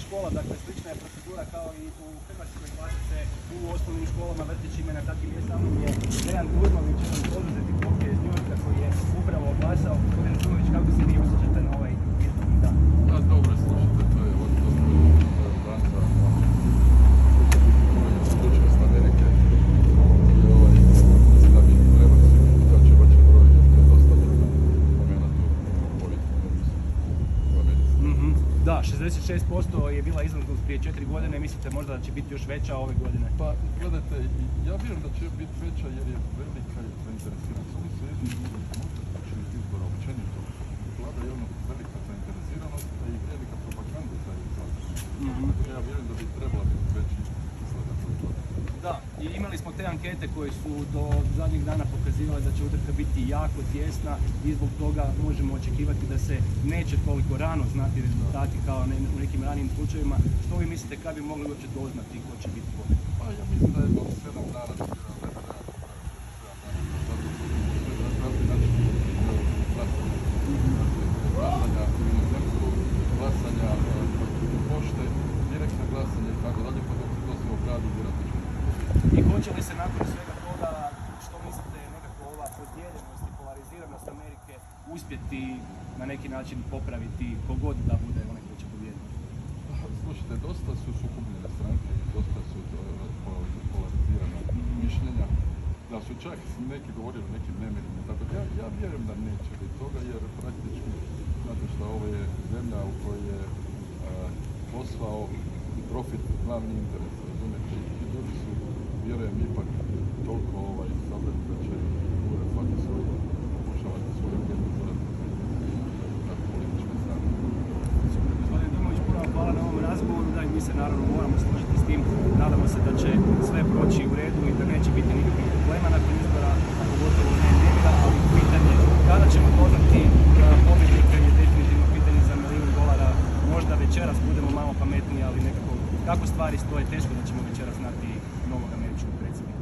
škola, dakle slična je procedura kao i u Hrvatskoj, glasa se u osnovnim školama, vrtićima na takvim mjesama je Dejan Turmović, jedan poduzetnik ovdje iz New Yorka koji je upravo oglasao. Gospodin Turmović, kako se vi osjećate na ovaj izborni dan? Da, dobro, slušajte, to je od Franca, budućnost Amerike i mislim da bi trebali svi biti daće veći broj, jer to je dosta bitan moment u povijesnom u Americi. Da, 66% je bila izlaznost prije 4 godine, mislite možda da će biti još veća ove godine? Pa, gledajte, ja vjerujem da će biti veća jer je velika zainteresiranost. Oni su jedni počeli izbora općenito. Vlada je jedna velika zainteresiranost, a i velika propaganda za izlaznost. Ja vjerujem da bi trebala biti veći izlazak ove godine. Da, i imali smo te ankete koje su do zadnjih dana pokazivale da će utrka biti jako tjesna i zbog toga možemo očekivati da se neće toliko rano znati rezultati kao u nekim ranijim slučajevima. Što vi mislite kad bi mogli uopće doznati ko će biti pobjednik? Pa ja mislim da je do 7 dana glasanja u inozemstvu, glasanja pošte, direktna glasanja i tako dalje, pa dok se to sve obradi, vjerojatno ćemo. I hoće li se nakon svega toga, što mislite, nekako ova podijeljenost i polariziranost Amerike uspjeti na neki način popraviti kogod da bude onaj koji će pobijediti? Slušajte, dosta su sukobljene stranke, dosta su polarizirana mišljenja, da su čak neki govorili o nekim nemirima, tako da ja vjerujem da neće biti toga, jer praktički, znate što, ovo je zemlja u kojoj je posao i profit glavni interes, razumijete, i ljudi su, vjerujem, ipak toliko sabrani da će uvijek svaki svoj pokušavati svoju agendu gledati na političke strane. Gospodin Turmović, puno vam hvala na ovom razgovoru, da i mi se naravno moramo složiti s tim, nadamo se da će sve proći u redu i da neće biti nikakvih problema nakon izbora, a pogotovo ne nemira, ali pitanje kada ćemo doznati pobjednika je definitivno pitanje za $1 milijun, možda večeras budemo malo pametniji, ali nekako kako stvari stoje, teško da ćemo večeras znati novog američkog predsjednika.